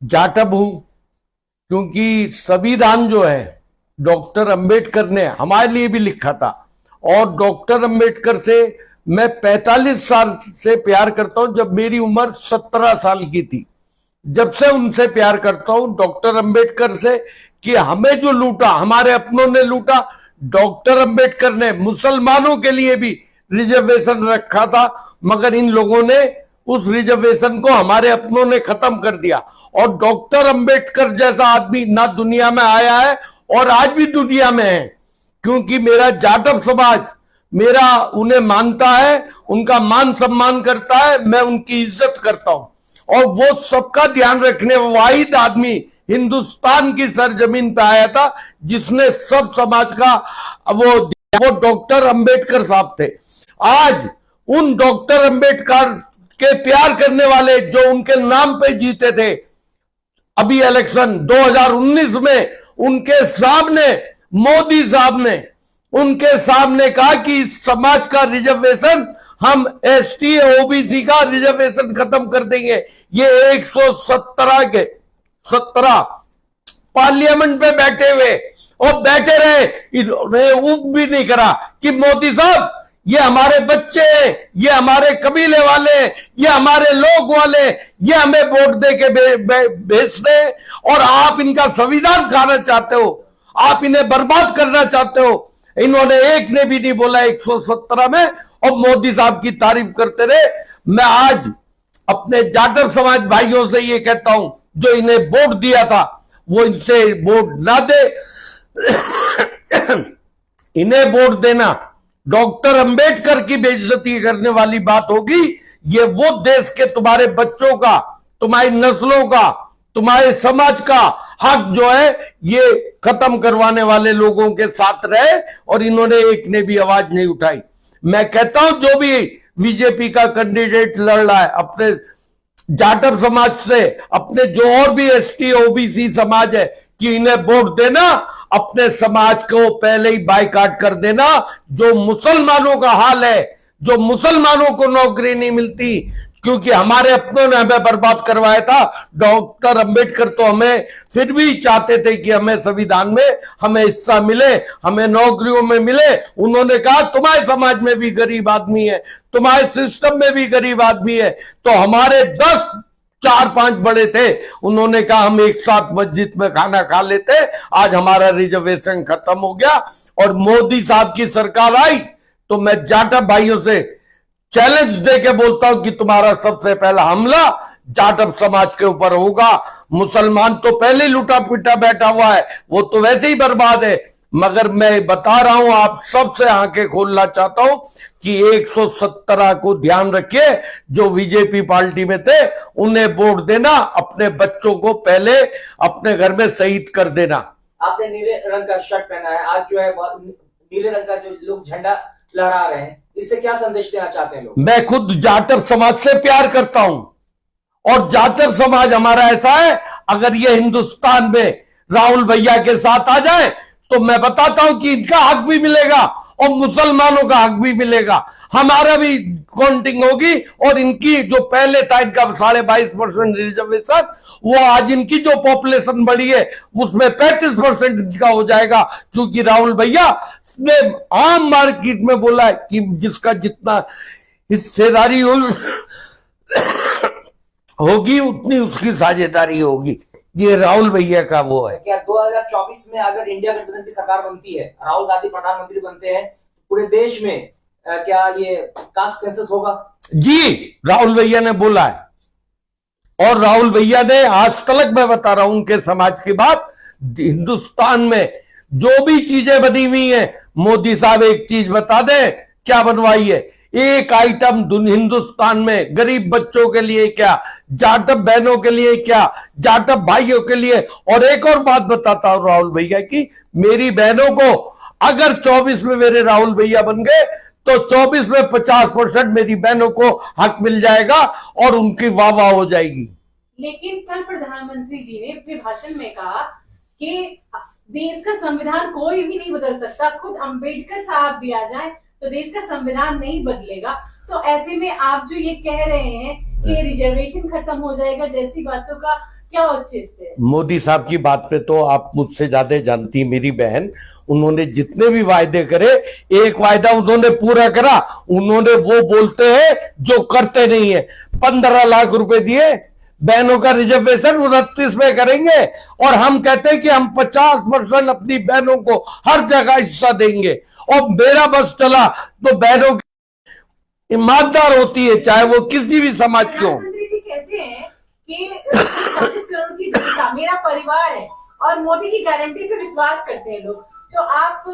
जाटव हूं, क्योंकि संविधान जो है डॉक्टर अंबेडकर ने हमारे लिए भी लिखा था, और डॉक्टर अंबेडकर से मैं 45 साल से प्यार करता हूं। जब मेरी उम्र 17 साल की थी, जब से उनसे प्यार करता हूं, डॉक्टर अंबेडकर से, कि हमें जो लूटा, हमारे अपनों ने लूटा। डॉक्टर अंबेडकर ने मुसलमानों के लिए भी रिजर्वेशन रखा था, मगर इन लोगों ने उस रिजर्वेशन को हमारे अपनों ने खत्म कर दिया। और डॉक्टर अंबेडकर जैसा आदमी ना दुनिया में आया है और आज भी दुनिया में है, क्योंकि मेरा जाटव समाज मेरा उन्हें मानता है, उनका मान सम्मान करता है, मैं उनकी इज्जत करता हूं। और वो सबका ध्यान रखने वाहिद आदमी हिंदुस्तान की सरजमीन पे आया था जिसने सब समाज का वो डॉक्टर अंबेडकर साहब थे। आज उन डॉक्टर अंबेडकर के प्यार करने वाले जो उनके नाम पे जीते थे, अभी इलेक्शन 2019 में उनके सामने मोदी साहब ने उनके सामने कहा कि इस समाज का रिजर्वेशन हम एसटी ओबीसी का रिजर्वेशन खत्म कर देंगे। ये 117 के 17 पार्लियामेंट पे बैठे हुए और बैठे रहे, इन्होंने उप भी नहीं करा कि मोदी साहब ये हमारे बच्चे हैं, ये हमारे कबीले वाले हैं, ये हमारे लोग वाले, ये हमें वोट दे के भेजते हैं और आप इनका संविधान खाना चाहते हो, आप इन्हें बर्बाद करना चाहते हो। इन्होंने एक ने भी नहीं बोला 117 में, और मोदी साहब की तारीफ करते रहे। मैं आज अपने जाटव समाज भाइयों से ये कहता हूं, जो इन्हें वोट दिया था वो इनसे वोट ना दे, इन्हें वोट देना डॉक्टर अंबेडकर की बेइज्जती करने वाली बात होगी। ये वो देश के तुम्हारे बच्चों का, तुम्हारी नस्लों का, तुम्हारे समाज का हक जो है ये खत्म करवाने वाले लोगों के साथ रहे, और इन्होंने एक ने भी आवाज नहीं उठाई। मैं कहता हूं जो भी बीजेपी का कैंडिडेट लड़ रहा है अपने जाटव समाज से, अपने जो और भी एसटी ओबीसी समाज है, कि इन्हें वोट देना, अपने समाज को पहले ही बाइकाट कर देना। जो मुसलमानों का हाल है, जो मुसलमानों को नौकरी नहीं मिलती, क्योंकि हमारे अपनों ने हमें बर्बाद करवाया था। डॉक्टर अंबेडकर तो हमें फिर भी चाहते थे कि हमें संविधान में हमें हिस्सा मिले, हमें नौकरियों में मिले। उन्होंने कहा तुम्हारे समाज में भी गरीब आदमी है, तुम्हारे सिस्टम में भी गरीब आदमी है। तो हमारे 10 4-5 बड़े थे, उन्होंने कहा हम एक साथ मस्जिद में खाना खा लेते। आज हमारा रिजर्वेशन खत्म हो गया और मोदी साहब की सरकार आई। तो मैं जाटव भाइयों से चैलेंज देके बोलता हूं कि तुम्हारा सबसे पहला हमला जाटव समाज के ऊपर होगा। मुसलमान तो पहले ही लुटा पिटा बैठा हुआ है, वो तो वैसे ही बर्बाद है। मगर मैं बता रहा हूं, आप सबसे आंखें खोलना चाहता हूं कि 117 को ध्यान रखिए, जो बीजेपी पार्टी में थे उन्हें वोट देना, अपने बच्चों को पहले अपने घर में शहीद कर देना। आपने नीले रंग का शर्ट पहना है, आज जो है नीले रंग का जो लोग झंडा लहरा रहे हैं, इससे क्या संदेश देना चाहते हैं लोग? मैं खुद जाटव समाज से प्यार करता हूं, और जाटव समाज हमारा ऐसा है, अगर ये हिंदुस्तान में राहुल भैया के साथ आ जाए तो मैं बताता हूं कि इनका हक भी मिलेगा और मुसलमानों का हक भी मिलेगा, हमारा भी काउंटिंग होगी। और इनकी जो पहले था इनका 22.5% रिजर्वेशन, वो आज इनकी जो पॉपुलेशन बढ़ी है उसमें 35% इनका हो जाएगा, क्योंकि राहुल भैया ने आम मार्केट में बोला है कि जिसका जितना हिस्सेदारी होगी उतनी उसकी साझेदारी होगी। ये राहुल भैया का वो है। क्या 2024 में अगर इंडिया गठबंधन की सरकार बनती है, राहुल गांधी प्रधानमंत्री बनते हैं, पूरे देश में क्या ये कास्ट सेंसस होगा? जी, राहुल भैया ने बोला है, और राहुल भैया ने आज तक, मैं बता रहा हूं उनके समाज की बात, हिंदुस्तान में जो भी चीजें बनी हुई हैं, मोदी साहब एक चीज बता दें क्या बनवाई है, एक आइटम हिंदुस्तान में गरीब बच्चों के लिए क्या, जाटव बहनों के लिए क्या, जाटव भाइयों के लिए। और एक और बात बताता हूं राहुल भैया की, मेरी बहनों को अगर 24 में मेरे राहुल भैया बन गए तो 24 में 50% मेरी बहनों को हक मिल जाएगा और उनकी वाह वाह हो जाएगी। लेकिन कल प्रधानमंत्री जी ने अपने भाषण में कहा कि देश का संविधान कोई भी नहीं बदल सकता, खुद अंबेडकर साहब भी आ जाए तो देश का संविधान नहीं बदलेगा। तो ऐसे में आप जो ये कह रहे हैं कि रिजर्वेशन खत्म हो जाएगा जैसी बातों का क्या औचित्य है? मोदी साहब की बात पे तो आप मुझसे ज्यादा जानती है मेरी बहन। उन्होंने जितने भी वायदे करे, एक वायदा उन्होंने पूरा करा। उन्होंने वो बोलते हैं जो करते नहीं है। 15 लाख रुपए दिए, बहनों का रिजर्वेशन 29 में करेंगे, और हम कहते हैं कि हम 50% अपनी बहनों को हर जगह हिस्सा देंगे। और मेरा बस चला तो बहनों की ईमानदार होती है, चाहे वो किसी भी समाज की हो। प्रधानमंत्री जी कहते हैं कि 40 करोड़ की जनता मेरा परिवार है और मोदी की गारंटी पे विश्वास करते हैं लोग। तो आप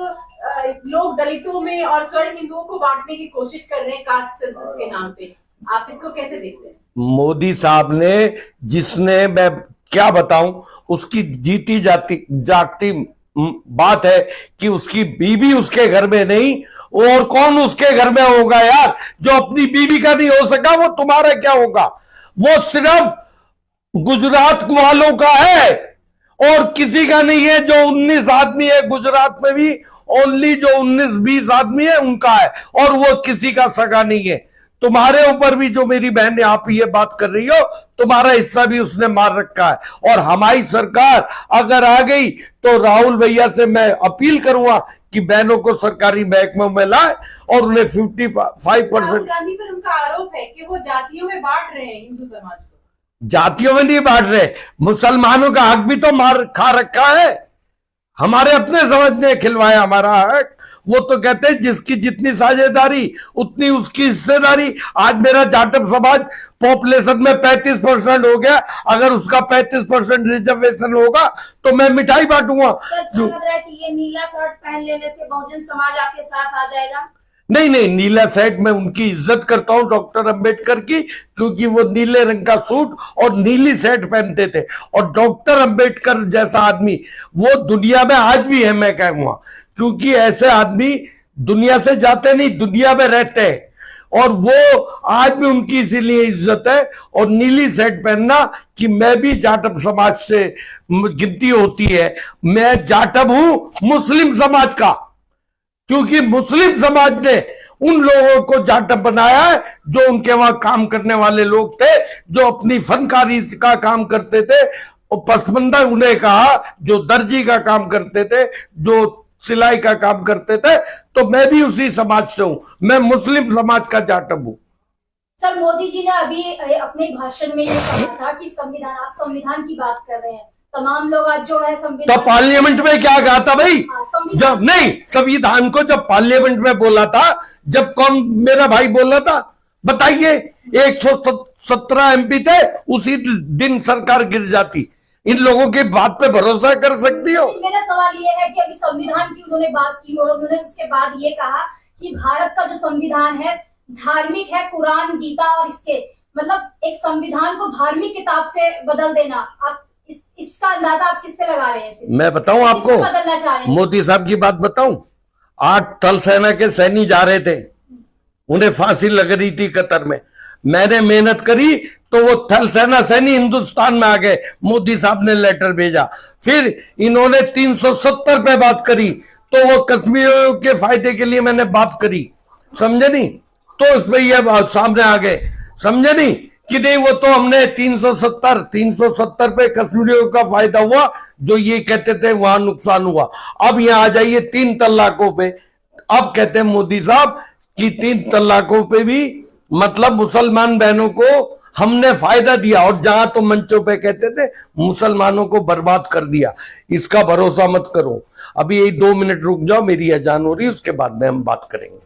लोग दलितों में और स्वर्ण हिंदुओं को बांटने की कोशिश कर रहे हैं कास्ट सेंसस के नाम पे, आप इसको कैसे देखते हैं? मोदी साहब ने, जिसने, मैं क्या बताऊं, उसकी जीती जागती बात है कि उसकी बीवी उसके घर में नहीं, और कौन उसके घर में होगा यार? जो अपनी बीवी का नहीं हो सका वो तुम्हारा क्या होगा? वो सिर्फ गुजरात वालों का है और किसी का नहीं है। जो 19 आदमी है गुजरात में भी, ओनली जो 19-20 आदमी है उनका है, और वो किसी का सगा नहीं है। तुम्हारे ऊपर भी, जो मेरी बहन आप ये बात कर रही हो, तुम्हारा हिस्सा भी उसने मार रखा है। और हमारी सरकार अगर आ गई तो राहुल भैया से मैं अपील करूंगा कि बहनों को सरकारी महकमों में लाए और उन्हें 55%। राहुल गांधी पर उनका आरोप है कि वो जातियों में बांट रहे हैं हिंदू समाज को। जातियों में नहीं बांट रहे, मुसलमानों का हक भी तो मार खा रखा है। हमारे अपने समझ ने खिलवाया हमारा हक। वो तो कहते हैं जिसकी जितनी साझेदारी उतनी उसकी हिस्सेदारी। आज मेरा जाटव समाज पॉपुलेशन में 35% हो गया। अगर उसका 35% रिजर्वेशन होगा तो मैं मिठाई बांटूंगा। सर, लग रहा है कि ये नीला शर्ट पहन लेने से बहुजन समाज आपके साथ आ जाएगा? नहीं नहीं, नीला शर्ट मैं उनकी इज्जत करता हूं, डॉक्टर अंबेडकर की, क्योंकि वो नीले रंग का सूट और नीली शर्ट पहनते थे। और डॉक्टर अंबेडकर जैसा आदमी वो दुनिया में आज भी है, मैं कहूंगा, क्योंकि ऐसे आदमी दुनिया से जाते नहीं, दुनिया में रहते हैं। और वो आज भी उनकी इसीलिए इज्जत है। और नीली शर्ट पहनना, कि मैं भी जाटव समाज से गिनती होती है। मैं जाटव हूं मुस्लिम समाज का, क्योंकि मुस्लिम समाज ने उन लोगों को जाटव बनाया है जो उनके वहां काम करने वाले लोग थे, जो अपनी फनकारी का काम करते थे। और पसमंदा उन्हें कहा जो दर्जी का काम करते थे, जो सिलाई का काम करते थे। तो मैं भी उसी समाज से हूं, मैं मुस्लिम समाज का जाटव हूं। सर, मोदी जी ने अभी अपने भाषण में ये कहा था कि संविधान, आप संविधान की बात कर रहे हैं, तमाम लोग आज जो है संविधान। तो पार्लियामेंट में क्या कहा था भाई? जब नहीं, संविधान को जब पार्लियामेंट में बोला था, जब कौन मेरा भाई बोला था बताइए? 117 एमपी थे, उसी दिन सरकार गिर जाती। इन लोगों की बात पे भरोसा कर सकती हो? मेरा सवाल ये है कि अभी संविधान की उन्होंने बात की और उन्होंने उसके बाद ये कहा कि भारत का जो संविधान है धार्मिक है, कुरान, गीता, और इसके मतलब एक संविधान को धार्मिक किताब से बदल देना, आप इसका अंदाजा आप किससे लगा रहे हैं? मैं बताऊं आपको, बदलना चाह रहे हैं? मोदी साहब की बात बताऊं। 8 थल सेना के सैनिक जा रहे थे, उन्हें फांसी लग रही थी कतर में। मैंने मेहनत करी तो वो थल सेना सैनिक हिंदुस्तान में आ गए। मोदी साहब ने लेटर भेजा। फिर इन्होंने 370 पे बात करी, तो वो कश्मीरियों के फायदे के लिए मैंने बात करी, समझे नहीं? तो इसमें ये सामने आ गए, समझे नहीं कि नहीं? वो तो हमने 370 पे कश्मीरियों का फायदा हुआ, जो ये कहते थे वहां नुकसान हुआ। अब यहां आ जाइए 3 तलाकों पे। अब कहते हैं मोदी साहब कि 3 तलाकों पे भी मतलब मुसलमान बहनों को हमने फायदा दिया, और जहां तो मंचों पे कहते थे मुसलमानों को बर्बाद कर दिया। इसका भरोसा मत करो। अभी यही 2 मिनट रुक जाओ, मेरी अजान हो रही है, उसके बाद में हम बात करेंगे।